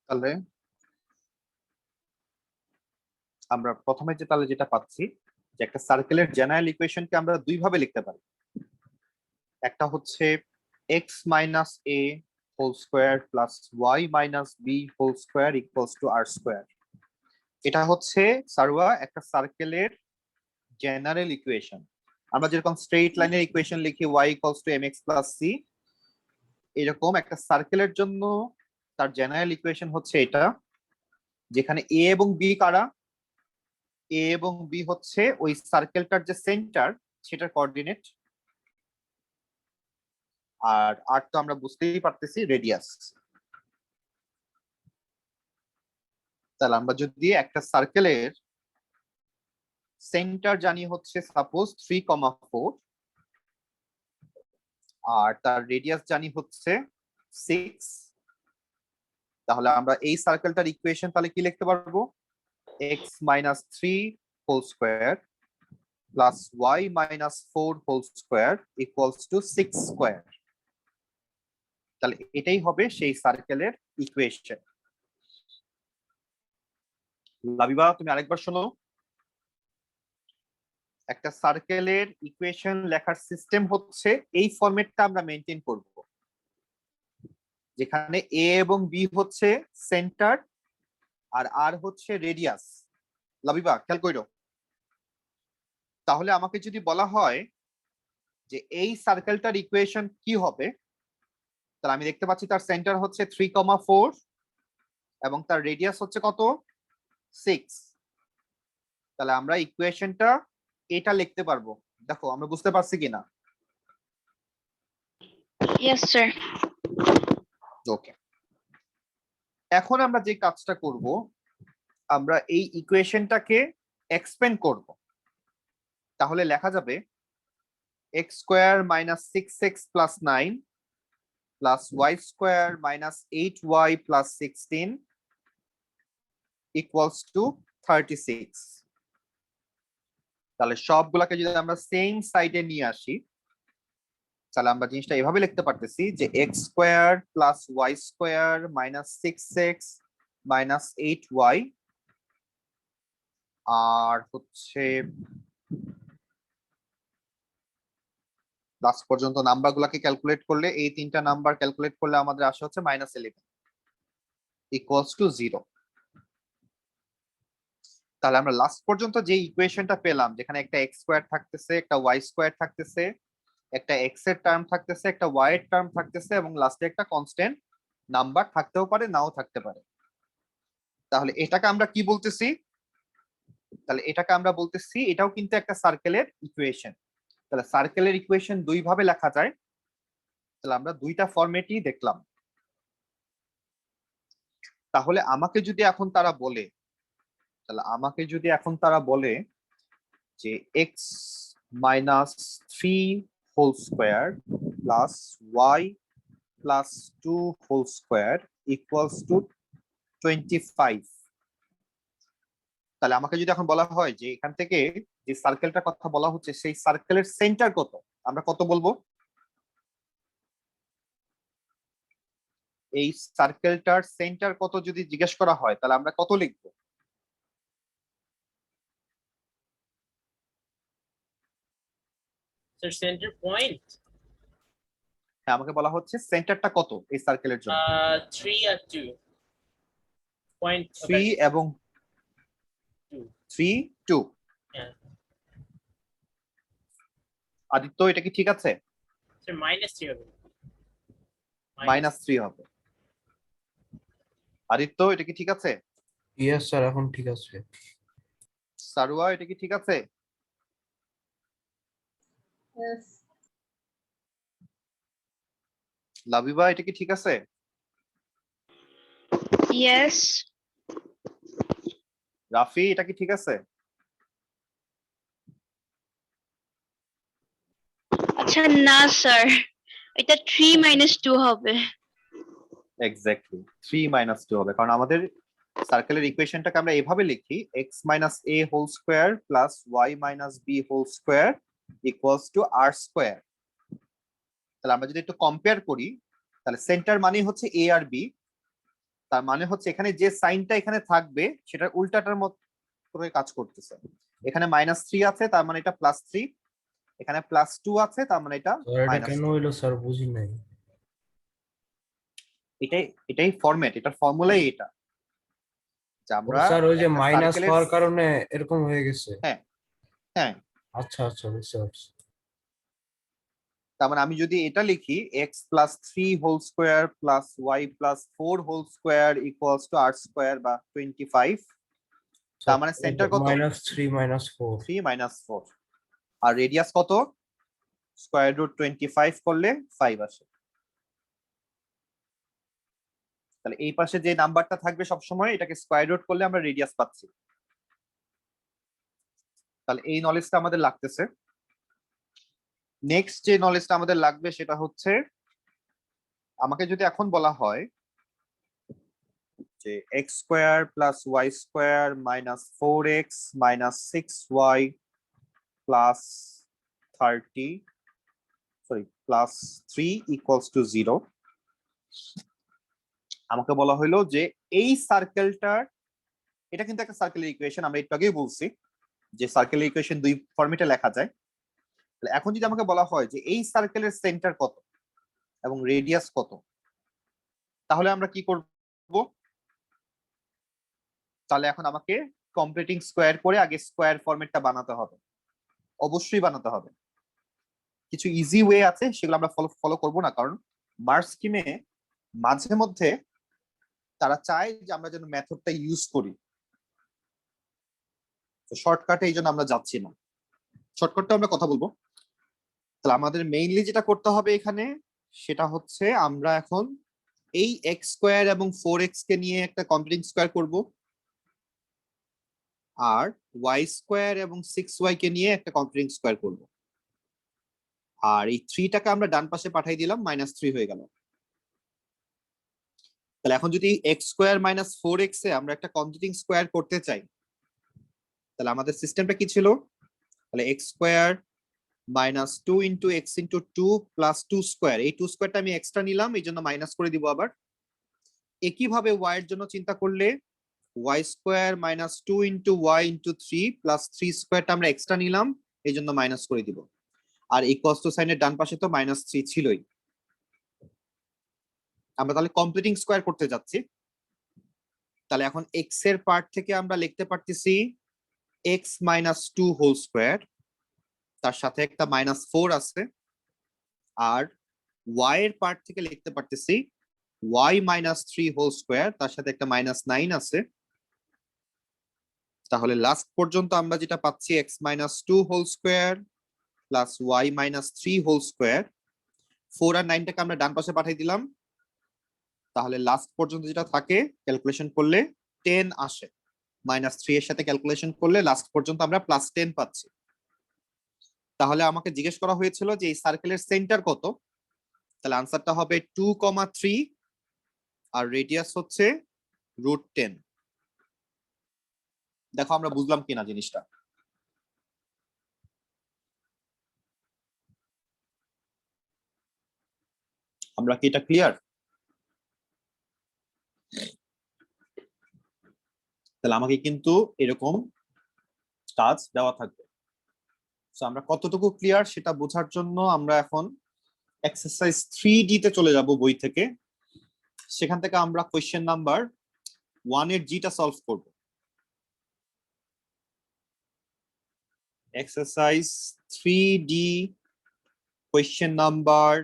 তাহলে আমরা প্রথমে যেটা পাচ্ছি যে একটা সার্কেলের জেনারেল ইকুয়েশনকে আমরা দুই ভাবে লিখতে পারি। একটা হচ্ছে x minus a whole square plus y minus b whole square equals to r square. এটা হচ্ছে সারওয়া একটা সার্কেলের জেনারেল ইকুয়েশন। আমরা যেরকম স্ট্রেইট লাইনের ইকুয়েশন লিখি y equals to mx plus c, এরকম একটা সার্কেলের জন্য তার জেনারেল ইকুয়েশন হচ্ছে এটা, যেখানে a এবং b কারা, এ এবং বি হচ্ছে ওই সার্কেলটার যে সেন্টার সেটার কোঅর্ডিনেট, আর আর তো আমরা বুঝতেই পারতেছি রেডিয়াস। তাহলে আমরা যদি একটা সার্কেলের সেন্টার জানি হচ্ছে সাপোজ 3,4 আর তার রেডিয়াস জানি হচ্ছে 6, তাহলে আমরা এই সার্কেলটার ইকুয়েশন তাহলে কি লিখতে পারবো? x minus 3 whole square plus y minus 4 whole square equals to 6 square. তাহলে এটাই হবে সেই সার্কেলের ইকুয়েশন। লাবিবা তুমি আরেকবার শোনো। একটা সার্কেলের ইকুয়েশন লেখার সিস্টেম হচ্ছে এই ফরম্যাটটা আমরা মেনটেন করব, যেখানে এ এবং বি হচ্ছে সেন্টার আর আর হচ্ছে রেডিয়াস। লাবিবা খেয়াল করো। তাহলে আমাকে যদি বলা হয় যে এই সার্কেলটার ইকুয়েশন কি হবে, তাহলে আমি দেখতে পাচ্ছি তার সেন্টার হচ্ছে 3,4 এবং তার রেডিয়াস হচ্ছে কত? 6। তাহলে আমরা ইকুয়েশনটা এটা লিখতে পারবো। দেখো আমরা বুঝতে পারছি কিনা? Yes, sir. ওকে, এখন আমরা যে কাজটা করব, আমরা এই ইকুয়েশনটাকে এক্সপ্যান্ড করব। তাহলে লেখা যাবে x square minus 6x plus 9 plus y square minus 8y plus 16 equals to 36। তাহলে সবগুলাকে যদি আমরা সেম সাইডে নিয়ে আসি, তাহলে আমরা জিনিসটা এভাবে লিখতে পারতেছি যে x square plus y square minus 6x minus 8y, আর হচ্ছে লাস্ট পর্যন্ত নাম্বার গুলাকে ক্যালকুলেট করলে, এই তিনটা নাম্বার ক্যালকুলেট করলে আমাদের আসে হচ্ছে মাইনাস 11 ইকুয়ালস টু 0। তাহলে আমরা লাস্ট পর্যন্ত যে ইকুয়েশনটা পেলাম, যেখানে একটা এক্স স্কোয়ার থাকতেছে, একটা ওয়াই স্কোয়ার থাকতেছে, একটা এক্স এর টার্ম থাকতেছে, একটা ওয়াই এর টার্ম থাকতেছে, এবং লাস্টে একটা কনস্ট্যান্ট নাম্বার থাকতেও পারে, নাও থাকতে পারে। তাহলে এটাকে আমরা কি বলতেছি? তাহলে এটাকে আমরা বলতেছি এটাও কিন্তু একটা সার্কেলের ইকুয়েশন। তাহলে সার্কেলের ইকুয়েশন দুই ভাবে লেখা যায়। তাহলে আমরা দুইটা ফরম্যাটই দেখলাম। তাহলে আমাকে যদি এখন তারা বলে যে x minus 3 whole square plus y plus 2 whole square equals to 25, তাহলে আমাকে যদি এখন বলা হয় যে এখান থেকে যে সার্কেলটার কথা বলা হচ্ছে সেই সার্কেলের সেন্টার কত, আমরা কত বলবো? এই সার্কেলটার সেন্টার কত যদি জিজ্ঞেস করা হয়, তাহলে আমরা কত লিখবো? So center point. হ্যাঁ, আমাকে বলা হচ্ছে সেন্টারটা কত এই সার্কেলের জন্য। 3 আর 2. Point 3 এবং 3 2। Yeah. আদিত্য এটা কি ঠিক আছে? So -3 হবে। -3 হবে। আদিত্য এটা কি ঠিক আছে? ইয়েস স্যার, এখন ঠিক আছে। সারোয়া এটা কি ঠিক আছে? Yes. লাবিবা এটা কি ঠিক আছে? Yes. রাফি এটা কি ঠিক আছে? আচ্ছা না স্যার, এটা 3 - 2 হবে। এক্স্যাক্টলি 3 - 2 হবে, কারণ আমাদের সার্কেলের ইকুয়েশনটাকে আমরা এভাবে লিখি x minus a whole square plus y minus b whole square equals to r square. তাহলে আমরা যদি একটু কম্পেয়ার করি, তাহলে সেন্টার মানে হচ্ছে a আর b, তার মানে হচ্ছে এখানে যে সাইনটা এখানে থাকবে সেটার উল্টাটার মতো করে কাজ করতেছে। এখানে -3 আছে, তার মানে এটা +3। এখানে +2 আছে, তার মানে এটা স্যার এটা কেন -2। হইলো স্যার বুঝি নাই। এটাই এটাই ফরম্যাট, এটার ফর্মুলাই এটা, যে ও আমরা স্যার ওই যে একটা মাইনাস সার্কেলের, হওয়ার কারণে এরকম হয়ে গেছে। হ্যাঁ হ্যাঁ, আচ্ছা আচ্ছা বুঝতে পারছি। তার মানে আমি যদি এটা লিখি x+3 whole square plus y+4 whole square equals to r² বা 25, তার মানে সেন্টার কত? -3 -4। 3 - 4। আর রেডিয়াস কত? √25 করলে 5 আসে। তাহলে এই পাশে যে নাম্বারটা থাকবে সবসময় এটাকে স্কয়ার রুট করলে আমরা রেডিয়াস পাচ্ছি। তাহলে এই নলেজটা আমাদের লাগতেছে। নেক্সট যে নলেজটা আমাদের লাগবে সেটা হচ্ছে, আমাকে যদি এখন বলা হয় যে x² + y² - 4x - 6y +30 sorry +3 = 0, আমাকে বলা হলো যে এই সার্কেলটার, এটা কিন্তু একটা সার্কেলের ইকুয়েশন, আমরা একটু আগেই বলছি যে সার্কেলের ইকুয়েশন দুই ফরম্যাটে লেখা যায়। তাহলে এখন যদি আমাকে বলা হয় যে এই সার্কেলের সেন্টার কত এবং রেডিয়াস কত, তাহলে আমরা কি করব? তাহলে এখন আমাকে কমপ্লিটিং স্কোয়ার করে আগে স্কোয়ার ফরম্যাটটা বানাতে হবে, অবশ্যই বানাতে হবে। কিছু ইজি ওয়ে আছে, সেগুলো আমরা ফলো করব না, কারণ মার্কস স্কিমে মাঝে মধ্যে তারা চায় যে আমরা যেন মেথডটা ইউজ করি, তো শর্টকাটে এই জন্য আমরা যাচ্ছি না। শর্টকাটটা আমরা কথা বলবো। তাহলে আমাদের মেইনলি যেটা করতে হবে এখানে সেটা হচ্ছে, আমরা এখন এই x² এবং 4x কে নিয়ে একটা কমপ্লিটিং স্কোয়ার করব, আর y² এবং 6y কে নিয়ে একটা কমপ্লিটিং স্কোয়ার করব। আর এই 3টাকে আমরা ডান পাশে পাঠিয়ে দিলাম, -3 হয়ে গেল। তাহলে এখন যদি x² - 4x এ আমরা একটা কমপ্লিটিং স্কোয়ার করতে চাই, তাহলে আমাদের সিস্টেমটা কি ছিল? তাহলে x² - 2 × x × 2 + 2², এই 2² আমি এক্সট্রা নিলাম, এই জন্য মাইনাস করে দিব আবার। একইভাবে y এর জন্য চিন্তা করলে y² - 2 × y × 3 + 3² আমরা এক্সট্রা নিলাম, এই জন্য মাইনাস করে দিব। আর ইকুয়ালস টু সাইনের ডান পাশে তো -3 ছিলই। আমরা তাহলে কমপ্লিটিং স্কোয়ার করতে যাচ্ছি। তাহলে এখন x এর পার্ট থেকে আমরা লিখতে পারতেছি x - 2 হোল স্কোয়ার, তার সাথে একটা -4 আছে। আর y এর পার্ট থেকে লিখতে পারতেছি y - 3 হোল স্কোয়ার, তার সাথে একটা -9 আছে। তাহলে লাস্ট পর্যন্ত আমরা যেটা পাচ্ছি x - 2 whole square plus y - 3 whole square. 4 আর 9টাকে আমরা ডান পাশে পাঠিয়ে দিলাম, তাহলে লাস্ট পর্যন্ত যেটা থাকে ক্যালকুলেশন করলে 10 আসে। -3 এর সাথে ক্যালকুলেশন করলে লাস্ট পর্যন্ত আমরা +10 পাচ্ছি। তাহলে আমাকে জিজ্ঞেস করা হয়েছিল যে এই সার্কেলের সেন্টার কত, তাহলে আনসারটা হবে 2,3 আর রেডিয়াস হচ্ছে √10। দেখো আমরা বুঝলাম কিনা জিনিসটা। আমরা কি এটা ক্লিয়ার? তাহলে আমাকে কিন্তু এরকম কাজ দেওয়া থাকবে। তো আমরা কতটুকু ক্লিয়ার সেটা বোঝার জন্য আমরা এখন এক্সারসাইজ 3D তে চলে যাব বই থেকে। সেখান থেকে আমরা কোয়েশ্চেন নাম্বার 1 এর জিটা সলভ করব। Exercise 3D question number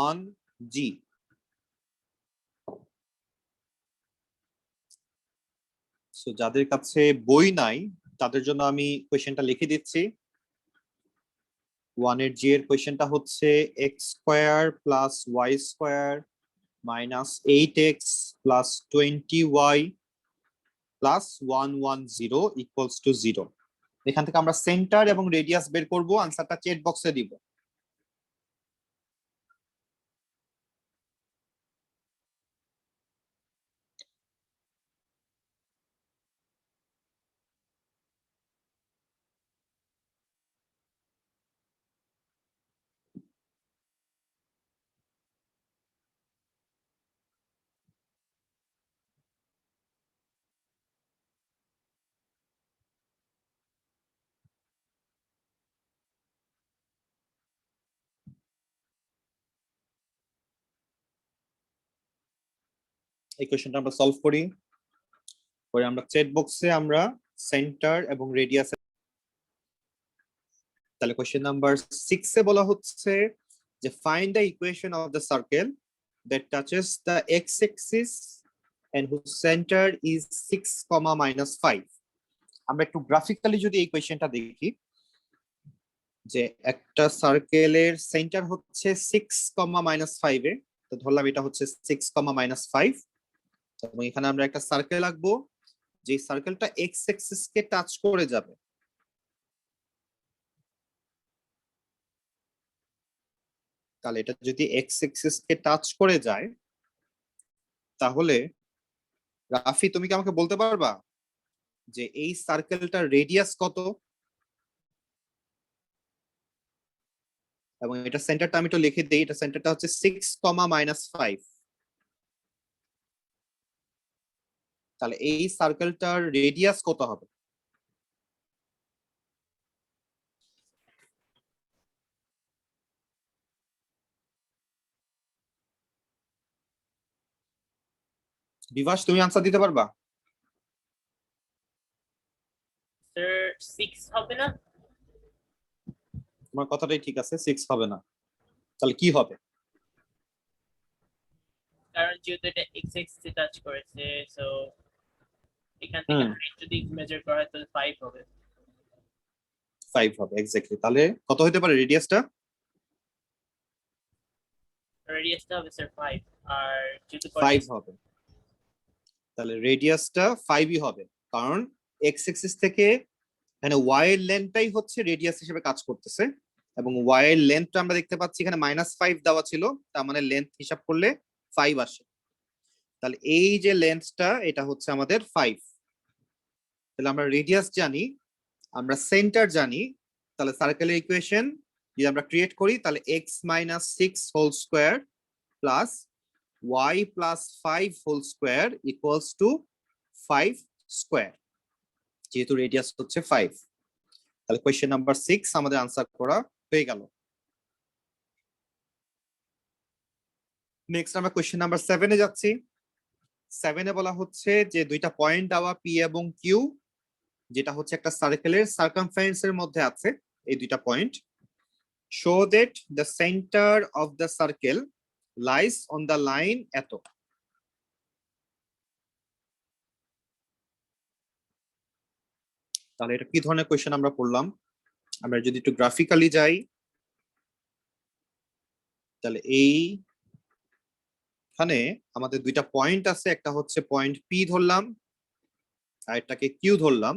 1G। So যাদের কাছে বই নাই তাদের জন্য আমি কোয়েশ্চেনটা লিখে দিচ্ছি। 1 এর জি এর কোয়েশ্চেনটা হচ্ছে x² + y² - 8x + 20y + 110 = 0। এখান থেকে আমরা সেন্টার এবং রেডিয়াস বের করব, আনসারটা চ্যাট বক্সে দিব। এই কোশ্চেনটা আমরা সলভ করি, পরে আমরা চ্যাট বক্সে আমরা সেন্টার এবং রেডিয়াস। তাহলে কোশ্চেন নাম্বার 6 এ বলা হচ্ছে যে find the equation of the circle that touches the X axis and whose centre is 6, -5। আমরা একটু গ্রাফিক্যালি যদি এই কোশ্চেনটা দেখি, যে একটা সার্কেলের সেন্টার হচ্ছে 6, -5 এ, তো ধরলাম এটা হচ্ছে 6, -5, এবং এখানে আমরা একটা সার্কেল আঁকবো যে সার্কেলটা এক্স অ্যাক্সিস কে টাচ করে যাবে। তাহলে এটা যদি এক্স অ্যাক্সিস কে টাচ করে যায়, তাহলে রাফি তুমি কি আমাকে বলতে পারবা যে এই সার্কেলটার রেডিয়াস কত, এবং এটা সেন্টারটা আমি একটু লিখে দিই, এটা সেন্টারটা হচ্ছে 6, -5। তাহলে এই সার্কেলটার রেডিয়াস কত হবে? বিভাস তুমি আনসার দিতে পারবা? স্যার 6 হবে না? তোমার কথাটাই ঠিক আছে, 6 হবে না। তাহলে কি হবে? কারণ যেহেতু এটা x এক্সিসে টাচ করেছে, সো এখান থেকে হাইট যদি মেজার করা হয় তাহলে 5 হবে। 5 হবে এক্স্যাক্টলি। তাহলে কত হতে পারে রেডিয়াসটা? রেডিয়াসটা হবে স্যার 5, আর যেহেতু 5 হবে। তাহলে রেডিয়াসটা 5ই হবে, কারণ এক্স অ্যাক্সিস থেকে এখানে ওয়াই এর লেন্থটাই হচ্ছে রেডিয়াস হিসেবে কাজ করতেছে, এবং ওয়াই এর লেন্থটা আমরা দেখতে পাচ্ছি এখানে -5 দেওয়া ছিল, তার মানে লেন্থ হিসাব করলে 5 আসে। তাহলে এই যে লেন্থটা এটা হচ্ছে আমাদের 5। তাহলে আমরা রেডিয়াস জানি, আমরা সেন্টার জানি, তাহলে সার্কেলের ইকুয়েশন যদি আমরা ক্রিয়েট করি, তাহলে x - 6 whole square plus y + 5 whole square equals to 5 square, যেহেতু রেডিয়াস হচ্ছে 5। তাহলে কোয়েশ্চেন নাম্বার 6 আমাদের আনসার করা হয়ে গেল। নেক্সট আমরা কোয়েশ্চেন নাম্বার 7 এ যাচ্ছি। 7 এ বলা হচ্ছে যে দুইটা পয়েন্ট দেওয়া P এবং Q, যেটা হচ্ছে একটা সার্কেলের সার্কামফারেন্স এর মধ্যে আছে এই দুইটা point. Show that the centre of the circle lies on the line এত। তাহলে এটা কি ধরনের কোয়েশ্চেন আমরা পড়লাম? আমরা যদি একটু গ্রাফিক্যালি যাই, তাহলে এইখানে আমাদের দুইটা পয়েন্ট আছে, একটা হচ্ছে পয়েন্ট পি ধরলাম আর এটাকে কিউ ধরলাম,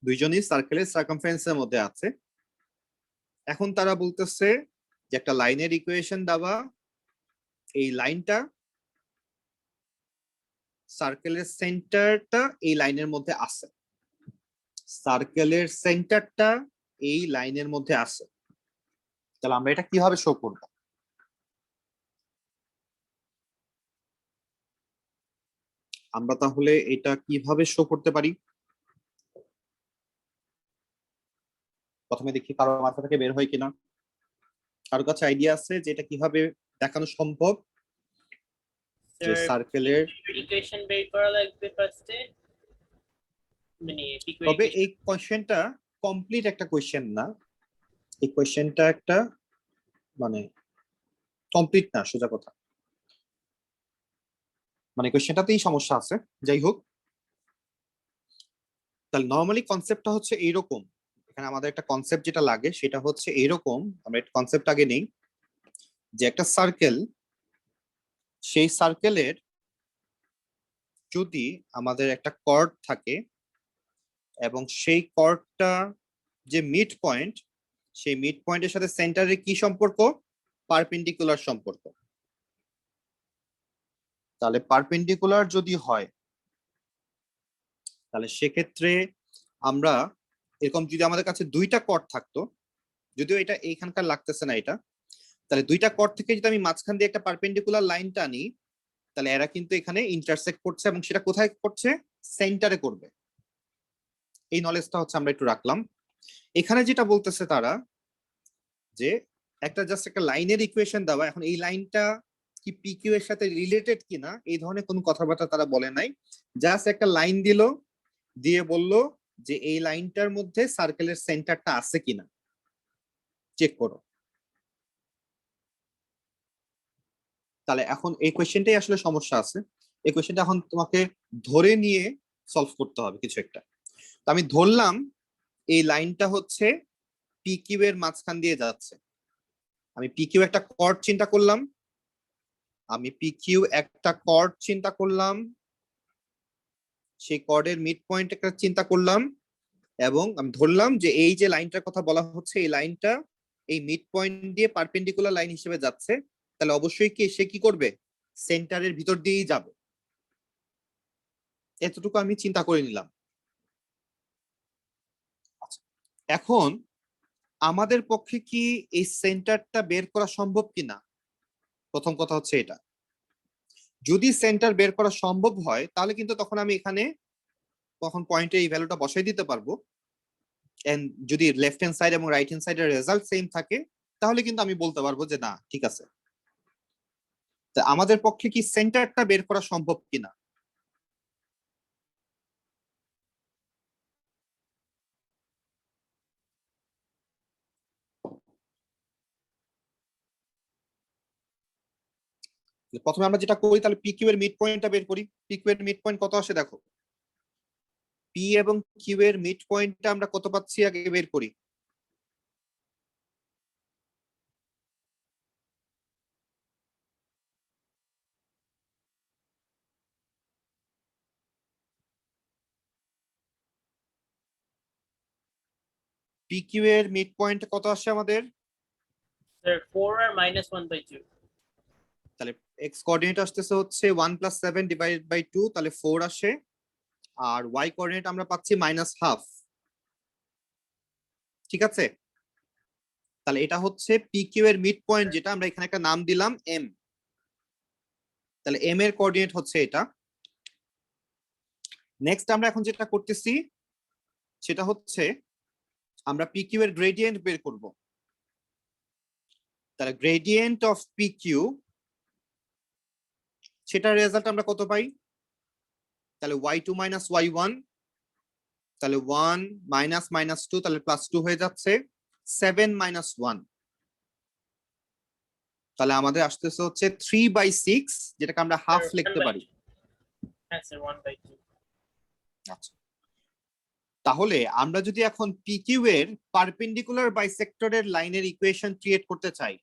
দুইজনই সার্কেলের সার্কামফারেন্সের মধ্যে আছে। এখন তারা বলতেছে যে একটা লাইনের ইকুয়েশন দেওয়া, এই লাইনটা সার্কেলের সেন্টারটা এই লাইনের মধ্যে আছে, সার্কেলের সেন্টারটা এই লাইনের মধ্যে আছে। তাহলে আমরা এটা কিভাবে শো করব? আমরা তাহলে এটা কিভাবে শো করতে পারি? প্রথমে দেখি কারো মাথা থেকে বের হয় কিনা। কারোর কাছে আইডিয়া আছে যে এটা কিভাবে দেখানো সম্ভব যে স্যার সার্কেলের? ইকুয়েশন বের করা লাগবে ফার্স্টে, মানে তবে এই কোশ্চেনটা কমপ্লিট একটা কোশ্চেন না, এই কোশ্চেনটা একটা মানে কমপ্লিট না, সোজা কথা, মানে কোশ্চেনটাতেই সমস্যা আছে। যাই হোক, তাহলে নর্মালি কনসেপ্টটা হচ্ছে এইরকম। এখানে আমাদের একটা কনসেপ্ট যেটা লাগে সেটা হচ্ছে এইরকম, আমরা একটা কনসেপ্ট আগে নেই, যে একটা সার্কেল, সেই সার্কেলের যদি আমাদের একটা কর্ড থাকে এবং সেই কর্ডটা যে মিড পয়েন্ট, সেই মিড পয়েন্টের সাথে সেন্টারের কি সম্পর্ক? পারপেন্ডিকুলার সম্পর্ক। তাহলে পারপেন্ডিকুলার যদি হয়, তাহলে সেক্ষেত্রে আমরা এরকম যদি আমাদের কাছে দুইটা কর্ড থাকতো, যদিও এটা এইখানকার লাগতেছে না এটা, তাহলে দুইটা কর্ড থেকে যদি আমি মাঝখান দিয়ে একটা পারপেন্ডিকুলার লাইন টানি, তাহলে এরা কিন্তু এখানে ইন্টারসেক্ট করছে, এবং সেটা কোথায় করছে? সেন্টারে করবে। এই নলেজটা হচ্ছে আমরা একটু রাখলাম। এখানে যেটা বলতেছে তারা, যে একটা জাস্ট একটা লাইনের ইকুয়েশন দেওয়া, এখন এই লাইনটা কি পিকিউ এর সাথে রিলেটেড কিনা এই ধরনের কোনো কথাবার্তা তারা বলে নাই, জাস্ট একটা লাইন দিল, দিয়ে বলল যে এই লাইনটার মধ্যে সার্কেলের সেন্টারটা আছে কিনা চেক করো। তাহলে এখন এই কোয়েশ্চেনটাই আসলে সমস্যা আছে, এই কোয়েশ্চেনটা এখন তোমাকে ধরে নিয়ে সলভ করতে হবে কিছু একটা। তো আমি ধরলাম এই লাইনটা হচ্ছে পিকিউ এর মাঝখান দিয়ে যাচ্ছে, আমি পিকিউ একটা কর্ড চিন্তা করলাম, সেই কর্ডের মিড পয়েন্ট একটা চিন্তা করলাম, এবং আমি ধরলাম যে এই যে লাইনটার কথা বলা হচ্ছে এই লাইনটা এই মিড পয়েন্ট দিয়ে পারপেন্ডিকুলার লাইন হিসেবে যাচ্ছে, তাহলে অবশ্যই কি সে কি করবে, সেন্টারের ভিতর দিয়েই যাবে। এতটুকু আমি চিন্তা করে নিলাম। আচ্ছা, এখন আমাদের পক্ষে কি এই সেন্টারটা বের করা সম্ভব কিনা, প্রথম কথা হচ্ছে এটা। যদি সেন্টার বের করা সম্ভব হয় তাহলে কিন্তু তখন আমি এখানে তখন পয়েন্টে এই ভ্যালুটা বসাই দিতে পারবো, এন্ড যদি লেফট হ্যান্ড সাইড এবং রাইট হ্যান্ড সাইডের রেজাল্ট সেম থাকে তাহলে কিন্তু আমি বলতে পারবো যে না ঠিক আছে। তা আমাদের পক্ষে কি সেন্টারটা বের করা সম্ভব কিনা, প্রথমে আমরা যেটা করি তাহলে পি কিউ এর মিড পয়েন্টটা বের করি। পি কিউ এর মিড পয়েন্ট কত আসে দেখো, পি এবং কিউ এর মিড পয়েন্টটা আমরা কত পাচ্ছি আগে বের করি। পি কিউ এর মিড পয়েন্ট কত আসে আমাদের, স্যার 4 আর -1/2। তাহলে এক্স কোঅর্ডিনেট আসতেছে হচ্ছে 1 + 7 ডিভাইডেড বাই 2, তাহলে 4 আসে, আর ওয়াই কোঅর্ডিনেট আমরা পাচ্ছি -1/2। ঠিক আছে, তাহলে এটা হচ্ছে পি কিউ এর মিড পয়েন্ট, যেটা আমরা এখানে একটা নাম দিলাম এম। তাহলে এম এর কোঅর্ডিনেট হচ্ছে এটা। নেক্সট আমরা এখন যেটা করতেছি সেটা হচ্ছে আমরা পি কিউ এর গ্রেডিয়েন্ট বের করব। তাহলে গ্রেডিয়েন্ট অফ পি কিউ, সেটার রেজাল্ট আমরা কত পাই, তাহলে y2 - y1, তাহলে 1 - -2, তাহলে +2 হয়ে যাচ্ছে, 7 - 1, তাহলে আমাদের আসতেছে হচ্ছে 3/6, যেটাকে আমরা হাফ লিখতে পারি। হ্যাঁ স্যার 1/2। আচ্ছা, তাহলে আমরা যদি এখন পিকিউ এর পারপেন্ডিকুলার বাইসেক্টরের লাইনের ইকুয়েশন ক্রিয়েট করতে চাই,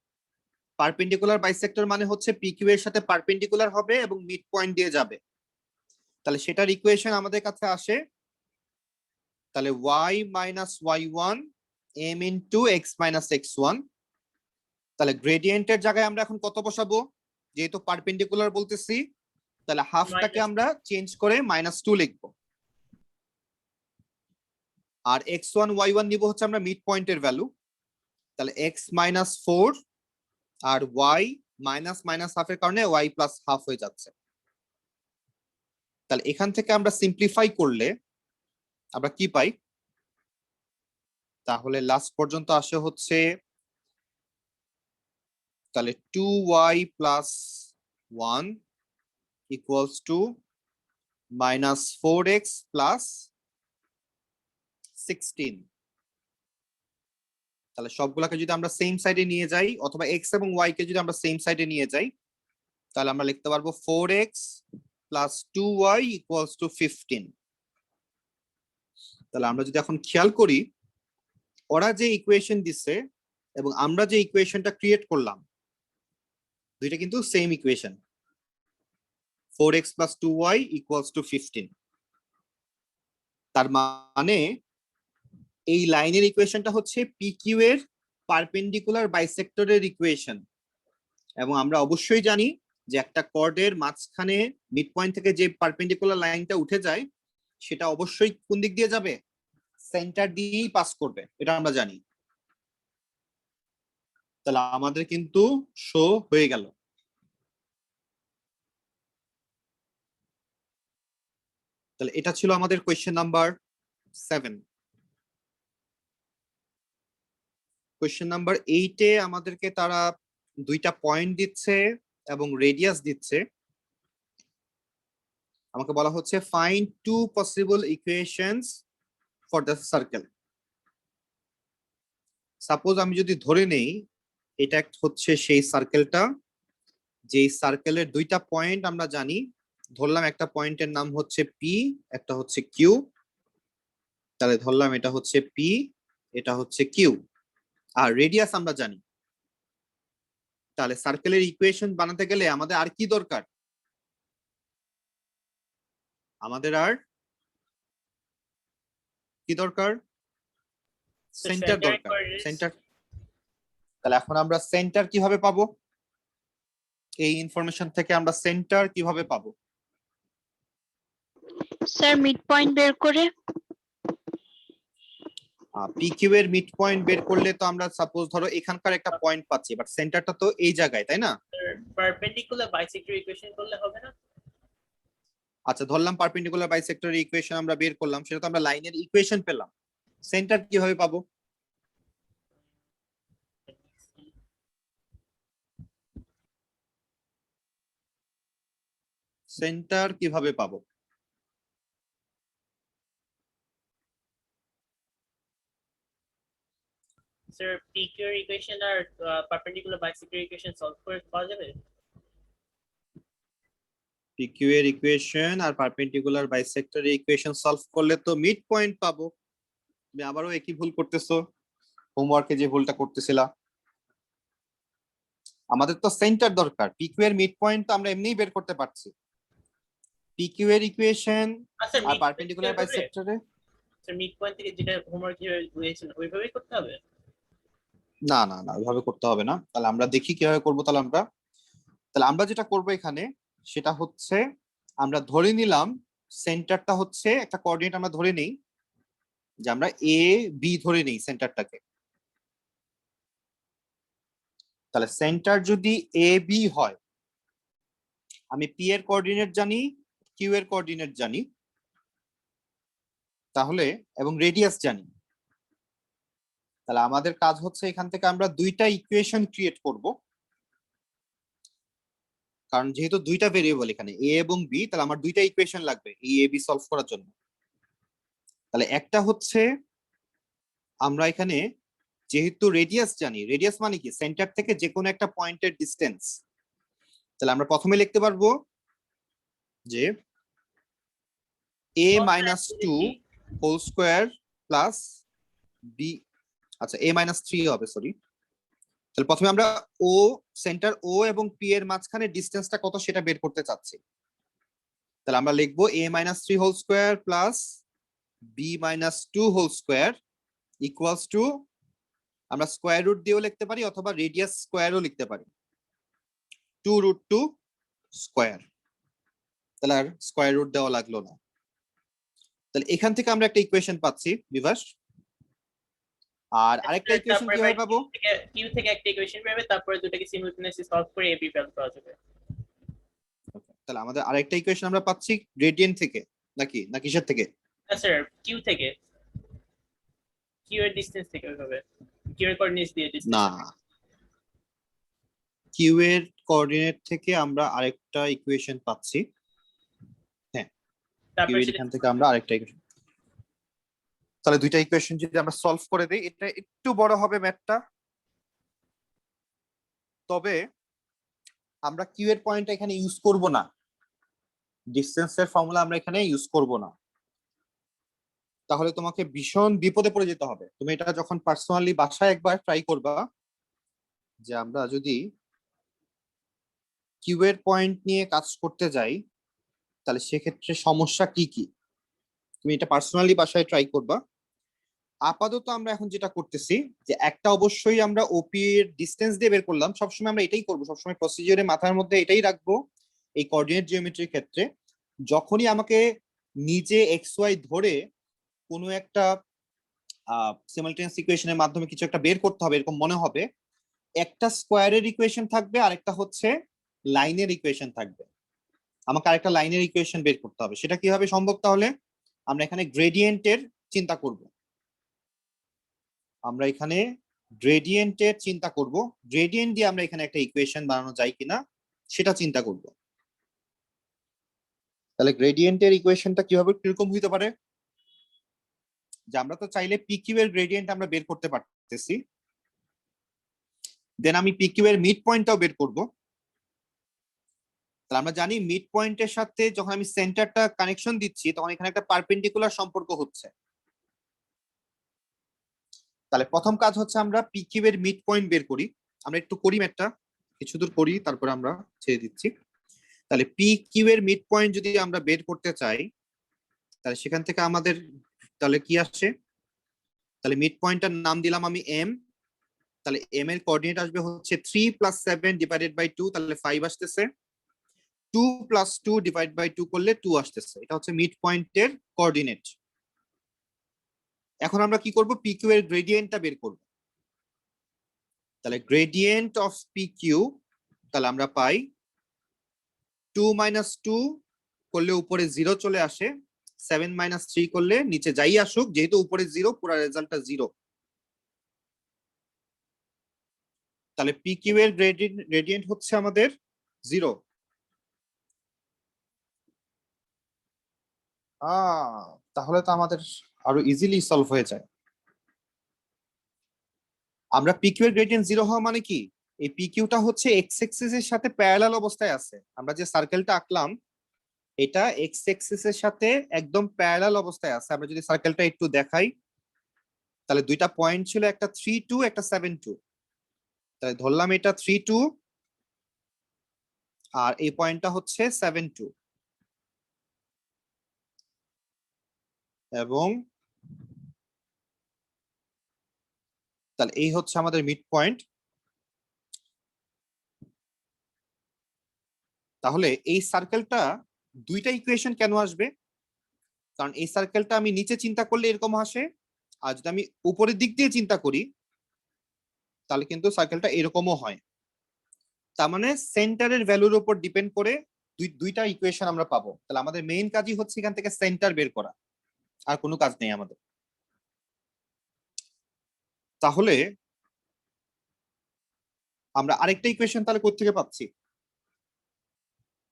পারপেন্ডিকুলার বাইসেক্টর মানে হচ্ছে পিকিউ এর সাথে পারপেন্ডিকুলার হবে এবং মিড পয়েন্ট দিয়ে যাবে, তাহলে সেটার ইকুয়েশন আমাদের কাছে আসে, তাহলে y - y1 m * x - x1, তাহলে গ্রেডিয়েন্টের জায়গায় আমরা এখন কত বসাবো, যেহেতু পারপেন্ডিকুলার বলতেছি তাহলে হাফটাকে আমরা চেঞ্জ করে -2 লিখবো, আর x1 y1 নিব হচ্ছে আমরা মিড পয়েন্টের ভ্যালু, তাহলে x - 4 আর y -হাফ এর কারণে y + হাফ হয়ে যাচ্ছে। তাহলে এখান থেকে আমরা সিম্পলিফাই করলে আমরা কি পাই, তাহলে লাস্ট পর্যন্ত আসে হচ্ছে তাহলে 2y + 1 = -4x + 16। তাহলে সবগুলাকে যদি আমরা সেম সাইডে নিয়ে যাই, অথবা x এবং y কে যদি আমরা সেম সাইডে নিয়ে যাই, তাহলে আমরা লিখতে পারবো 4x + 2y = 15। তাহলে আমরা যদি এখন খেয়াল করি ওরা যে ইকুয়েশন দিচ্ছে এবং আমরা যে ইকুয়েশনটা ক্রিয়েট করলাম দুইটা কিন্তু সেম ইকুয়েশন, 4x + 2y = 15। তার মানে এই লাইনের ইকুয়েশনটা হচ্ছে পিকিউ এর পারপেন্ডিকুলার বাইসেক্টরের ইকুয়েশন, এবং আমরা অবশ্যই জানি যে একটা কর্ডের মাঝখানে মিড পয়েন্ট থেকে যে পারপেন্ডিকুলার লাইনটা উঠে যায় সেটা অবশ্যই কোন দিক দিয়ে যাবে, সেন্টার দিয়েই পাস করবে, এটা আমরা জানি। তাহলে আমাদের কিন্তু শো হয়ে গেল। তাহলে এটা ছিল আমাদের কোয়েশ্চেন নাম্বার 7। কোয়েশ্চেন নাম্বার 8-এ আমাদেরকে তারা দুইটা পয়েন্ট দিচ্ছে এবং রেডিয়াস দিচ্ছে, আমাকে বলা হচ্ছে find two possible equations for the circle. Suppose আমি যদি ধরে নেই এটা হচ্ছে সেই সার্কেলটা, যেই সার্কেলের দুইটা পয়েন্ট আমরা জানি, ধরলাম একটা পয়েন্টের নাম হচ্ছে পি, একটা হচ্ছে কিউ, তাহলে ধরলাম এটা হচ্ছে পি, এটা হচ্ছে কিউ, আর রেডিয়াস আমরা জানি। তাহলে সার্কেলের ইকুয়েশন বানাতে গেলে আমাদের আর কি দরকার? আমাদের আর কি দরকার? So সেন্টার center দরকার, coordinates- সেন্টার। তাহলে এখন আমরা সেন্টার কিভাবে পাবো? এই ইনফরমেশন থেকে আমরা সেন্টার কিভাবে পাবো? স্যার মিড পয়েন্ট বের করে। পিকিউ এর মিড পয়েন্ট বের করলে তো আমরা সাপোজ ধরো এখানকার একটা পয়েন্ট পাচ্ছি, বাট সেন্টারটা তো এই জায়গায়, তাই না? পারপেন্ডিকুলার বাইসেক্টর ইকুয়েশন করলে হবে না? আচ্ছা, ধরলাম পারপেন্ডিকুলার বাইসেক্টর ইকুয়েশন আমরা বের করলাম, সেটা তো আমরা লাইনের ইকুয়েশন পেলাম। সেন্টার কিভাবে পাবো? সেন্টার কিভাবে পাবো? স্যার PQ এর ইকুয়েশন আর পারপেন্ডিকুলার বাইসেক্টর ইকুয়েশন সলভ করে পাওয়া যাবে? পিকিউ এর ইকুয়েশন আর পারপেন্ডিকুলার বাইসেক্টর ইকুয়েশন সলভ করলে তো মিড পয়েন্ট পাবো। তুমি আবারও একই ভুল করতেছো, হোমওয়ার্কে যে ভুলটা করতেছিলা। আমাদের তো সেন্টার দরকার, পিকিউ এর মিড পয়েন্ট তো আমরা এমনিই বের করতে পারছি। পিকিউ এর ইকুয়েশন আচ্ছা আর পারপেন্ডিকুলার বাইসেক্টরে স্যার মিড পয়েন্ট থেকে যেটা হোমওয়ার্ক হয়েছিল ওইভাবেই করতে হবে? না না না, ওইভাবে করতে হবে না। তাহলে আমরা দেখি কিভাবে করবো। তাহলে আমরা যেটা করবো এখানে সেটা হচ্ছে, আমরা ধরে নিলাম সেন্টারটা হচ্ছে একটা কোঅর্ডিনেট, আমরা ধরে নেই যে আমরা এ বি ধরে নেই সেন্টারটাকে। তাহলে সেন্টার যদি এ বি হয়, আমি পি এর কোঅর্ডিনেট জানি, কিউ এর কোঅর্ডিনেট জানি, তাহলে এবং রেডিয়াস জানি। তাহলে আমাদের কাজ হচ্ছে এখান থেকে আমরা দুইটা ইকুয়েশন ক্রিয়েট করব, কারণ যেহেতু দুইটা ভেরিয়েবল এখানে এ এবং বি, তাহলে আমার দুইটা ইকুয়েশন লাগবে এই এ বি সলভ করার জন্য। তাহলে একটা হচ্ছে আমরা এখানে যেহেতু রেডিয়াস জানি, রেডিয়াস মানে কি সেন্টার থেকে যে কোনো একটা পয়েন্টের ডিস্টেন্স, তাহলে আমরা প্রথমে লিখতে পারবো যে a minus two whole square plus B, আচ্ছা a মাইনাস থ্রি হবে, সরি। তাহলে প্রথমে আমরা ও সেন্টার ও এবং পি এর মাঝখানে ডিস্টেন্সটা কত সেটা বের করতে চাচ্ছি। তাহলে আমরা লিখবো a minus three whole square plus B minus two whole square equals to, আমরা স্কোয়ার রুট দিয়েও লিখতে পারি অথবা রেডিয়াস স্কোয়ারও লিখতে পারি, 2√2 স্কোয়ার। তাহলে আর স্কোয়ার রুট দেওয়া লাগলো না। তাহলে এখান থেকে আমরা একটা ইকুয়েশন পাচ্ছি বিভাস। আর আরেকটা ইকুয়েশন কিভাবে পাবো? কিউ থেকে একটা ইকুয়েশন পাবে, তারপরে দুটোকে সিমুলটেনিয়াসলি সলভ করে এবি বের করা যাবে। তাহলে আমাদের আরেকটা ইকুয়েশন আমরা পাচ্ছি গ্রেডিয়েন্ট থেকে, নাকি না কিসের থেকে? না স্যার কিউ থেকে, কিউ এর ডিসটেন্স থেকে ওইভাবে কিউ এর কোঅর্ডিনেটস দিয়ে ডিসটেন্স। না, কিউ এর কোঅর্ডিনেট থেকে আমরা আরেকটা ইকুয়েশন পাচ্ছি। হ্যাঁ, কিউ তারপরে এর এখান থেকে আমরা আরেকটা ইকুয়েশন। তাহলে দুইটা ইকুয়েশন যদি আমরা সলভ করে দেই, এটা একটু বড় হবে ম্যাথটা, তবে আমরা কিউ এর পয়েন্টটা এখানে ইউজ করব না, ডিসটেন্সের ফর্মুলা আমরা এখানে ইউজ করব না। তাহলে তোমাকে ভীষণ বিপদে পড়ে যেতে হবে। তুমি এটা যখন পার্সোনালি বাসায় একবার ট্রাই করবা, যে আমরা যদি কিউ এর পয়েন্ট নিয়ে কাজ করতে যাই তাহলে সেক্ষেত্রে সমস্যা কি কি, তুমি এটা পার্সোনালি বাসায় ট্রাই করবা। আপাতত আমরা এখন যেটা করতেছি যে একটা অবশ্যই আমরা ওপি এর ডিসটেন্স দিয়ে বের করলাম, সবসময় আমরা এটাই করবো, সবসময় প্রসিজিওরে মাথার মধ্যে এটাই রাখবো। এই কোঅর্ডিনেট জিওমেট্রির ক্ষেত্রে যখনই আমাকে নিজে এক্স ওয়াই ধরে কোনো একটা সিমালটেনিয়াস ইকুয়েশনের মাধ্যমে কিছু একটা বের করতে হবে এরকম মনে হবে, একটা স্কোয়ারের ইকুয়েশন থাকবে আর একটা হচ্ছে লাইনের ইকুয়েশন থাকবে, আমাকে আরেকটা লাইনের ইকুয়েশন বের করতে হবে। সেটা কিভাবে সম্ভব? তাহলে আমরা এখানে গ্রেডিয়েন্টের চিন্তা করব, আমরা এখানে গ্রেডিয়েন্টের চিন্তা করব, গ্রেডিয়েন্ট দিয়ে আমরা এখানে একটা ইকুয়েশন বানানো যায় কিনা সেটা চিন্তা করব। তাহলে গ্রেডিয়েন্টের ইকুয়েশনটা কিভাবে কিরকম হইতে পারে, যে আমরা তো চাইলে পিকিউ এর গ্রেডিয়েন্ট আমরা বের করতে পারতেছি, দেন আমি পিকিউ এর মিড পয়েন্টটাও বের করব। তাহলে আমরা জানি মিড পয়েন্টের সাথে যখন আমি সেন্টারটা কানেকশন দিচ্ছি তখন এখানে একটা পারপেন্ডিকুলার সম্পর্ক হচ্ছে। তাহলে প্রথম কাজ হচ্ছে আমরা পিকিউ এর মিড পয়েন্ট বের করি। আমরা একটু করি ম্যাথটা, কিছু দূর করি, তারপরে আমরা ছেড়ে দিচ্ছি। তাহলে পিকিউ এর মিড পয়েন্ট যদি আমরা বের করতে চাই তাহলে সেখান থেকে আমাদের তাহলে কি আসে, তাহলে মিড পয়েন্টটার নাম দিলাম আমি এম। তাহলে এম এর কোঅর্ডিনেট আসবে হচ্ছে 3 + 7 ডিভাইডেড বাই 2, তাহলে 5 আসতেছে। 2 + 2 ডিভাইড বাই 2 করলে 2 আসতেছে। এটা হচ্ছে মিড পয়েন্টের কোঅর্ডিনেট। এখন আমরা কি করব, পিকিউ এর গ্রেডিয়েন্টটা বের করব। তাহলে গ্রেডিয়েন্ট অফ পিকিউ, তাহলে আমরা পাই 2 - 2 করলে উপরে 0 চলে আসে, 7 - 3 করলে নিচে যাই আসুক, যেহেতু উপরে 0 পুরো রেজাল্টটা 0। তাহলে পিকিউ এর গ্রেডিয়েন্ট হচ্ছে আমাদের 0। তাহলে তো আমাদের আরো ইজিলি সলভ হয়ে যায়। আমরা পিকিউ এর গ্রেডিয়েন্ট 0 হওয়া মানে কি, এই পিকিউটা হচ্ছে এক্স এক্সিস এর সাথে প্যারালাল অবস্থায় আছে। আমরা যে সার্কেলটা আঁকলাম এটা এক্স এক্সিস এর সাথে একদম প্যারালাল অবস্থায় আছে। আমরা যদি সার্কেলটা একটু দেখাই, তাহলে দুইটা পয়েন্ট ছিল, একটা 3 2 একটা 7 2। তাহলে ধরলাম এটা 3 2 আর এই পয়েন্টটা হচ্ছে 7 2, এবং তাহলে এই হচ্ছে আমাদের মিড পয়েন্ট। তাহলে এই সার্কেলটা দুইটা ইকুয়েশন কেন আসবে, কারণ এই সার্কেলটা আমি নিচে চিন্তা করলে এরকম আসে, আর যদি আমি উপরের দিক দিয়ে চিন্তা করি তাহলে কিন্তু সার্কেলটা এরকমও হয়। তার মানে সেন্টারের ভ্যালুর উপর ডিপেন্ড করে দুইটা ইকুয়েশন আমরা পাবো। তাহলে আমাদের মেইন কাজই হচ্ছে এখান থেকে সেন্টার বের করা, আর কোনো কাজ নেই আমাদের। তাহলে আমরা আরেকটা ইকুয়েশন তাহলে কোত্থেকে পাচ্ছি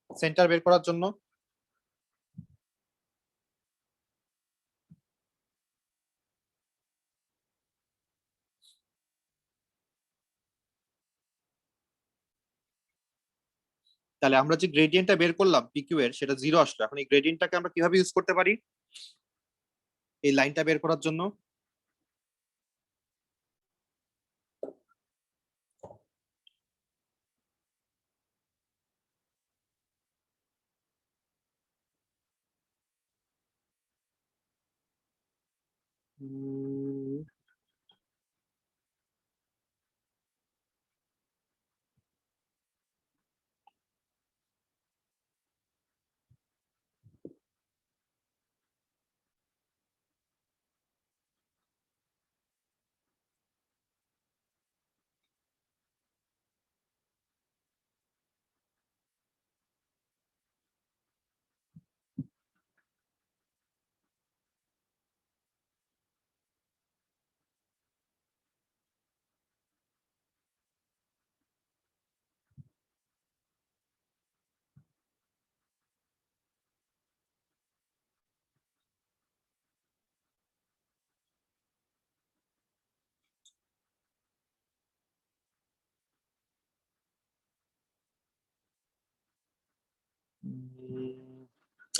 সেন্টার বের করার জন্য? তাহলে আমরা যে গ্রেডিয়েন্টটা বের করলাম পিকিউ এর, সেটা 0 আসলো। এখন এই গ্রেডিয়েন্টটাকে আমরা কিভাবে ইউজ করতে পারি এই লাইনটা বের করার জন্য?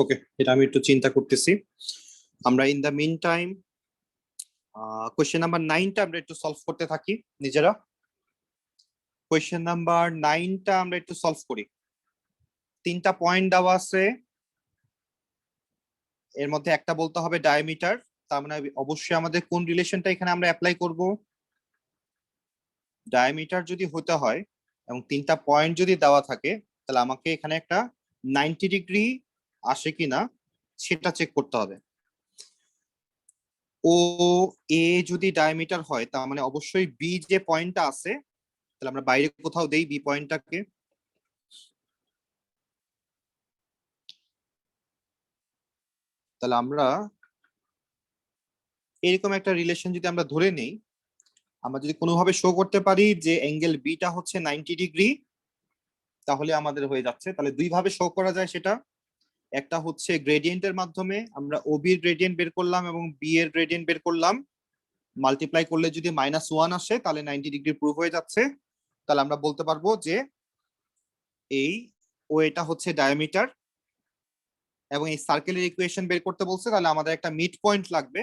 ওকে, এটা আমি একটু চিন্তা করতেছি। আমরা in the mean time question number 9টা আমরা একটু সলভ করতে থাকি নিজেরা। কোয়েশ্চেন নাম্বার 9টা আমরা একটু সলভ করি। 3টা পয়েন্ট দেওয়া আছে, এর মধ্যে একটা বলতে হবে ডায়ামিটার। তার মানে অবশ্যই আমাদের কোন রিলেশনটা এখানে আমরা অ্যাপ্লাই করব, ডায়ামিটার যদি হতে হয় এবং 3টা পয়েন্ট যদি দেওয়া থাকে তাহলে আমাকে এখানে একটা 90 ডিগ্রি আসে কিনা সেটা চেক করতে হবে। ও এ যদি ডায়ামিটার হয় তার মানে অবশ্যই বি যে পয়েন্টটা আছে, তাহলে আমরা বাইরে কোথাও দেই বি পয়েন্টটাকে। তাহলে আমরা এরকম একটা রিলেশন যদি আমরা ধরে নেই, আমরা যদি কোনোভাবে শো করতে পারি যে অ্যাঙ্গেল বিটা হচ্ছে 90 ডিগ্রি, তাহলে আমাদের হয়ে যাচ্ছে। তাহলে দুই ভাবে শো করা যায় সেটা। একটা হচ্ছে গ্রেডিয়েন্টের মাধ্যমে আমরা ওবি এর গ্রেডিয়েন্ট বের করলাম এবং বি এর গ্রেডিয়েন্ট বের করলাম, মাল্টিপ্লাই করলে যদি -1 আসে তাহলে 90 ডিগ্রি প্রুভ হয়ে যাচ্ছে। তাহলে আমরা বলতে পারবো যে এই ও এটা হচ্ছে ডায়ামিটার, এবং এই সার্কেলের ইকুয়েশন বের করতে বলছে, তাহলে আমাদের একটা মিড পয়েন্ট লাগবে।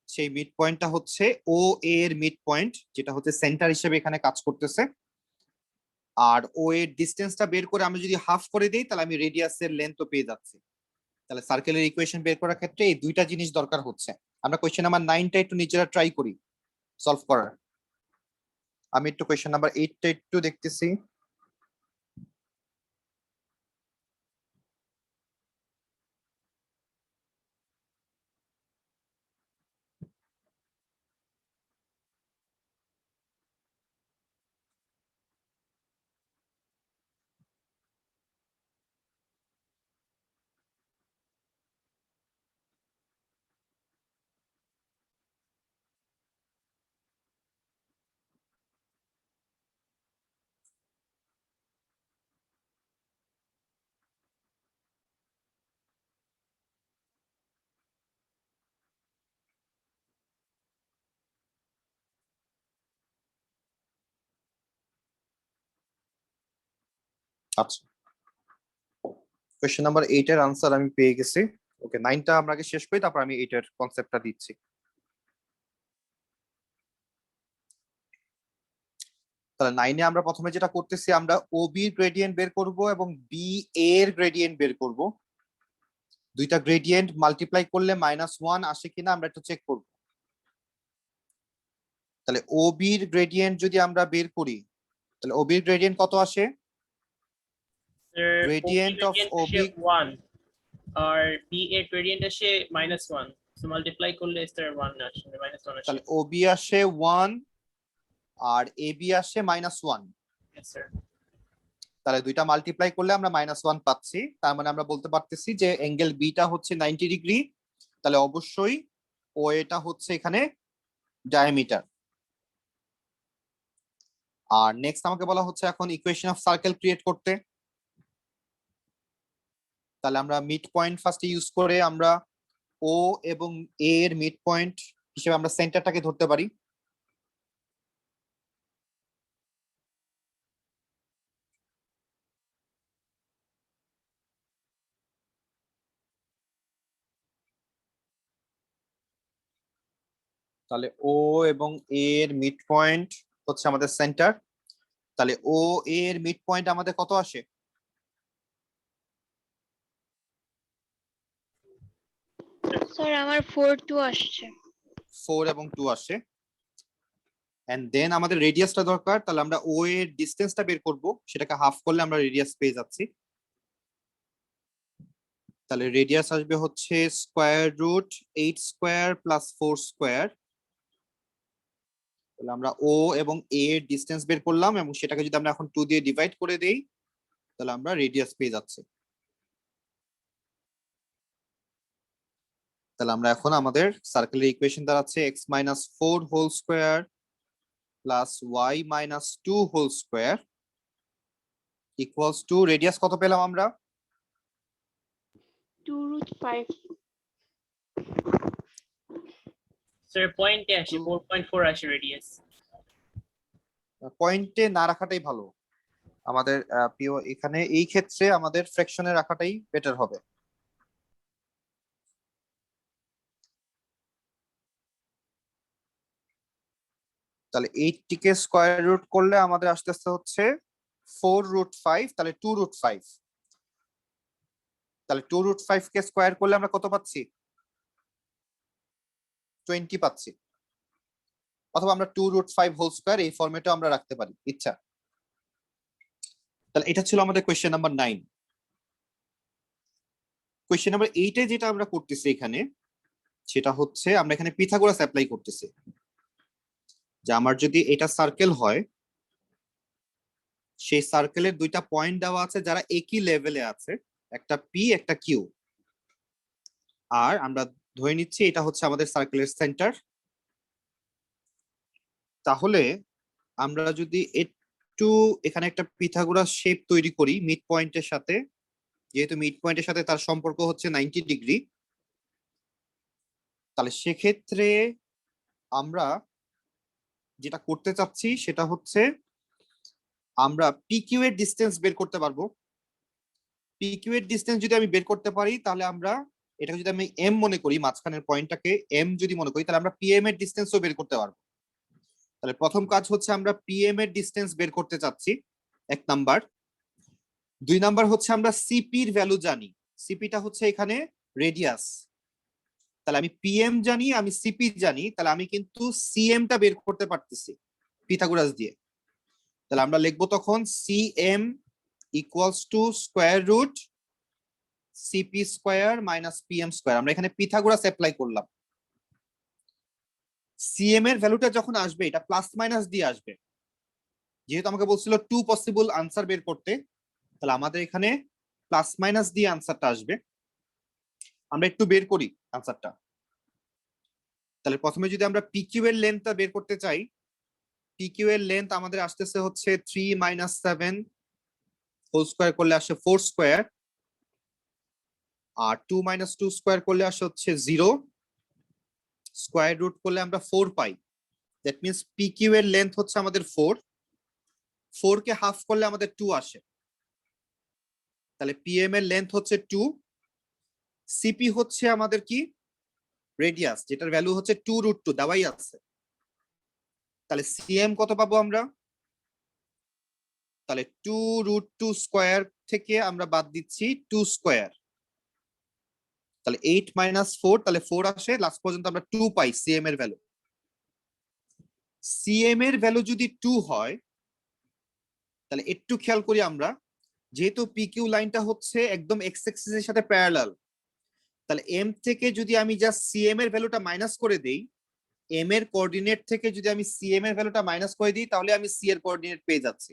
সেই মিড পয়েন্টটা হচ্ছে ও এর মিড পয়েন্ট, যেটা হচ্ছে সেন্টার হিসেবে এখানে কাজ করতেছে। আর ও এর ডিস্টেন্সটা বের করে আমি যদি হাফ করে দিই তাহলে আমি রেডিয়াসের লেন্থও পেয়ে যাচ্ছি। তাহলে সার্কেলের ইকুয়েশন বের করার ক্ষেত্রে এই দুইটা জিনিস দরকার হচ্ছে। আমরা কোয়েশ্চেন নাম্বার 9টা একটু নিজেরা ট্রাই করি সলভ করার। আমি একটু কোয়েশ্চেন নাম্বার 8টা একটু দেখতেছি। আচ্ছা, কোয়েশ্চেন নাম্বার 8 এর আনসার আমি পেয়ে গেছি। ওকে, 9টা আমরা আগে শেষ করি, তারপর আমি 8 এর কনসেপ্টটা দিচ্ছি। তাহলে 9-এ আমরা প্রথমে যেটা করতেছি, আমরা ওবি এর গ্রেডিয়েন্ট বের করব এবং বি এর গ্রেডিয়েন্ট বের করব। দুইটা গ্রেডিয়েন্ট মাল্টিপ্লাই করলে -1 আসে কিনা আমরা একটু চেক করব। তাহলে ওবি এর গ্রেডিয়েন্ট যদি আমরা বের করি, তাহলে ওবি এর গ্রেডিয়েন্ট কত আসে? Sir, Gradient of gradient OB আসে 1 আর বি এর gradient আসে -1, সো মাল্টিপ্লাই করলে স্যার 1 আসে, -1 আসে। তাহলে ওবি আসে 1 আর এবি আসে -1। Yes sir. তাহলে দুইটা মাল্টিপ্লাই করলে আমরা -1 পাচ্ছি। তার মানে আমরা বলতে পারতেছি যে অ্যাঙ্গেল বিটা হচ্ছে 90 ডিগ্রি। তাহলে অবশ্যই ও এটা হচ্ছে এখানে ডায়ামিটার। আর নেক্সট আমাকে বলা হচ্ছে এখন ইকুয়েশন অফ সার্কেল ক্রিয়েট করতে। তাহলে আমরা মিড পয়েন্ট ফার্স্টে ইউজ করে আমরা ও এবং এ এর মিড পয়েন্ট হিসেবে আমরা সেন্টারটাকে ধরতে পারি। তাহলে ও এবং এ এর মিড পয়েন্ট হচ্ছে আমাদের সেন্টার। তাহলে ও এর মিড পয়েন্ট আমাদের কত আসে? স্যার আমার 4 2 আসছে। 4 এবং 2 আসে। এন্ড দেন আমাদের রেডিয়াসটা দরকার, তাহলে আমরা ও এর ডিসটেন্সটা বের করব, সেটাকে হাফ করলে আমরা রেডিয়াস পেয়ে যাচ্ছি। তাহলে রেডিয়াস আসবে হচ্ছে √8² + 4²। তাহলে আমরা ও এবং এ এর ডিসটেন্স বের করলাম এবং সেটাকে যদি আমরা এখন 2 দিয়ে ডিভাইড করে দেই তাহলে আমরা রেডিয়াস পেয়ে যাচ্ছি। তাহলে আমরা এখন আমাদের সার্কেলের ইকুয়েশন দাঁড়াচ্ছে x-4² + y-2² equals to radius কত পেলাম আমরা? 2√5। স্যার পয়েন্টে আসে 4.4 আসে রেডিয়াস। পয়েন্টে না রাখাটাই ভালো আমাদের প্রিয়। এখানে এই ক্ষেত্রে আমাদের ফ্র্যাকশনে রাখাটাই বেটার হবে। তাহলে 8টিকে স্কয়ার রুট করলে আমাদের আস্তে আস্তে হচ্ছে 4√5, তাহলে 2√5। তাহলে 2√5 কে স্কয়ার করলে আমরা কত পাচ্ছি? 20 পাচ্ছি। অথবা আমরা 2√5 হোল স্কয়ার এই ফরম্যাটে আমরা রাখতে পারি ইচ্ছা। তাহলে এটা ছিল আমাদের কোয়েশ্চেন নাম্বার 9। কোয়েশ্চেন নাম্বার 8 এ যেটা আমরা করতেছি এখানে, সেটা হচ্ছে আমরা এখানে পিথাগোরাস অ্যাপ্লাই করতেছি। যে আমার যদি এটা সার্কেল হয়, সেই সার্কেলের দুইটা পয়েন্ট দেওয়া আছে যারা একই লেভেলে আছে, একটা পি একটা কিউ। আর আমরা ধরে নিচ্ছি এটা হচ্ছে আমাদের সার্কেলের সেন্টার। তাহলে আমরা যদি একটু এখানে একটা পিথাগোরাস শেপ তৈরি করি মিড পয়েন্টের সাথে, যেহেতু মিড পয়েন্টের সাথে তার সম্পর্ক হচ্ছে 90 ডিগ্রি। তাহলে সেক্ষেত্রে আমরা যেটা করতে চাচ্ছি সেটা হচ্ছে আমরা পিকিউ এর ডিসটেন্স বের করতে পারবো। পিকিউ এর ডিসটেন্স যদি আমি বের করতে পারি তাহলে আমরা এটাকে যদি আমি এম মনে করি, মাঝখানের পয়েন্টটাকে এম যদি মনে করি, তাহলে আমরা পিএম এর ডিসটেন্সও বের করতে পারবো। তাহলে প্রথম কাজ হচ্ছে আমরা পিএম এর ডিসটেন্স বের করতে চাচ্ছি, 1 নাম্বার। 2 নাম্বার হচ্ছে আমরা সিপি এর ভ্যালু জানি, সিপিটা হচ্ছে এখানে রেডিয়াস। তাহলে আমি পিএম জানি, আমি সিপি জানি, তাহলে আমি কিন্তু সিএম টা বের করতে পারতেছি পিথাগোরাস দিয়ে। তাহলে আমরা লিখবো তখন CM equals to square root CP square minus PM square. আমরা এখানে পিথাগোরাস অ্যাপ্লাই করলাম। সিএম এর ভ্যালুটা যখন আসবে এটা প্লাস মাইনাস দিয়ে আসবে, যেহেতু আমাকে বলছিল 2 পসিবল আনসার বের করতে, তাহলে আমাদের এখানে প্লাস মাইনাস দিয়ে আনসারটা আসবে। আমরা একটু বের করি আনসারটা। তাহলে প্রথমে যদি আমরা পিকিউ এর লেন্থটা বের করতে চাই, পিকিউ এর লেন্থ আমাদের আসতেছে হচ্ছে 3 - 7 হোল স্কয়ার করলে আসে 4 স্কয়ার, আর 2 - 2 স্কয়ার করলে আসে হচ্ছে 0, স্কয়ার রুট করলে আমরা 4 পাই। দ্যাট মিন্স পিকিউ এর লেন্থ হচ্ছে আমাদের 4, 4 কে হাফ করলে আমাদের 2 আসে। তাহলে পিএম এর লেন্থ হচ্ছে 2, সিপি হচ্ছে আমাদের কি রেডিয়াস, যেটার ভ্যালু হচ্ছে 2√2 দেওয়াই আছে। তাহলে সিএম কত পাবো আমরা? তাহলে 2√2 স্কয়ার থেকে আমরা বাদ দিচ্ছি 2 স্কয়ার, তাহলে 8 - 4, তাহলে 4 আসে, লাস্ট পর্যন্ত আমরা 2 পাই সিএম এর ভ্যালু। সিএম এর ভ্যালু যদি 2 হয় তাহলে একটু খেয়াল করি আমরা, যেহেতু পিকিউ লাইনটা হচ্ছে একদম এক্স অ্যাক্সিসের সাথে প্যারালাল, তাহলে এম থেকে যদি আমি জাস্ট সিএম এর ভ্যালুটা মাইনাস করে দেই, এম এর কোঅর্ডিনেট থেকে যদি আমি সিএম এর ভ্যালুটা মাইনাস করে দিই, তাহলে আমি সি এর কোঅর্ডিনেট পেয়ে যাচ্ছি।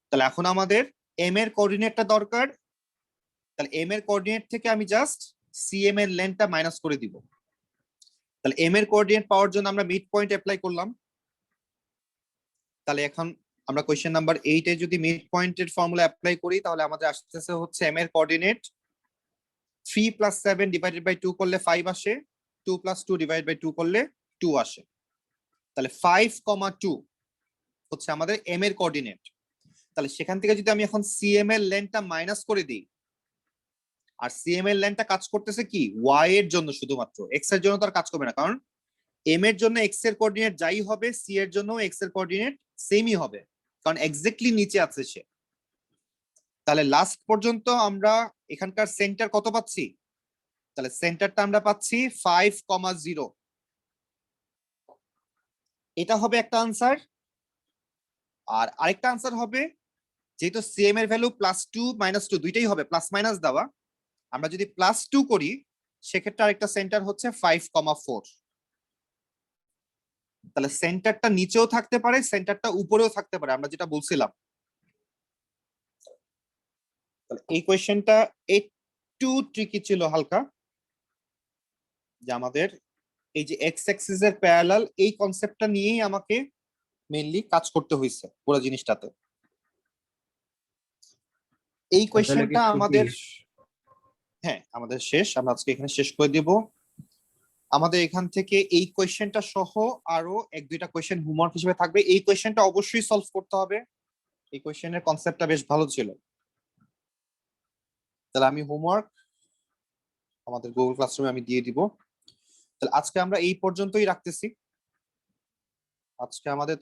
তাহলে এখন আমাদের এম এর কোঅর্ডিনেটটা দরকার, তাহলে এম এর কোঅর্ডিনেট থেকে আমি জাস্ট সিএম এর লেন্থটা মাইনাস করে দিব। তাহলে এম এর কোঅর্ডিনেট পাওয়ার জন্য আমরা মিড পয়েন্ট অ্যাপ্লাই করলাম। তাহলে এখন আমরা কোশ্চেন নাম্বার 8 এ যদি মিড পয়েন্টের ফর্মুলা অ্যাপ্লাই করি, তাহলে আমাদের আসতেছে হচ্ছে এম এর কোঅর্ডিনেট 3 + 7 ডিভাইডেড বাই 2 করলে 5 আসে, 2 + 2 ডিভাইড বাই 2 করলে 2 আসে। তাহলে 5,2 হচ্ছে আমাদের এম এর কোঅর্ডিনেট। তাহলে সেখান থেকে যদি আমি এখন সিএম এর লেন্থটা মাইনাস করে দিই, আর সিএম এর লেন্থটা কাজ করতেছে কি ওয়াই এর জন্য, শুধুমাত্র এক্স এর জন্য তো আর কাজ করবে না, কারণ এম এর জন্য এক্স এর কোঅর্ডিনেট যাই হবে সি এর জন্য এক্স এর কোঅর্ডিনেট সেমই হবে, কারণ এক্স্যাক্টলি নিচে আছে সে। তাহলে লাস্ট পর্যন্ত আমরা এখানকার সেন্টার কত পাচ্ছি? তাহলে সেন্টারটা আমরা পাচ্ছি 5,0। এটা হবে একটা আনসার। আর আরেকটা আনসার হবে, যেহেতু সিএম এর ভ্যালু +2 - 2 দুইটাই হবে, প্লাস মাইনাস দেওয়া, আমরা যদি +2 করি সেক্ষেত্রে আরেকটা সেন্টার হচ্ছে 5,4। তাহলে সেন্টারটা নিচেও থাকতে পারে, সেন্টারটা উপরেও থাকতে পারে, আমরা যেটা বলছিলাম। তাহলে এই কোয়েশ্চেনটা একটু ট্রিকি ছিল হালকা, যে আমাদের এই যে এক্স অ্যাক্সিস এর প্যারালাল এই কনসেপ্টটা নিয়েই আমাকে মেইনলি কাজ করতে হয়েছে পুরো জিনিসটাতে। এই কোয়েশ্চেনটা আমাদের, হ্যাঁ আমাদের শেষ, আমরা আজকে এখানে শেষ করে দিব। আমাদের এখান থেকে এই কোয়েশ্চেনটা সহ আরো 1-2টা কোয়েশ্চেন হোমওয়ার্ক হিসেবে থাকবে। এই কোয়েশ্চেনটা অবশ্যই সলভ করতে হবে, এই কোয়েশ্চেনের কনসেপ্টটা বেশ ভালো ছিল। তাহলে আমি হোমওয়ার্ক আমাদের গুগল ক্লাসরুমে আমি দিয়ে দিব। তাহলে আজকে আমরা এই পর্যন্তই রাখতেছি। আজকে আমাদের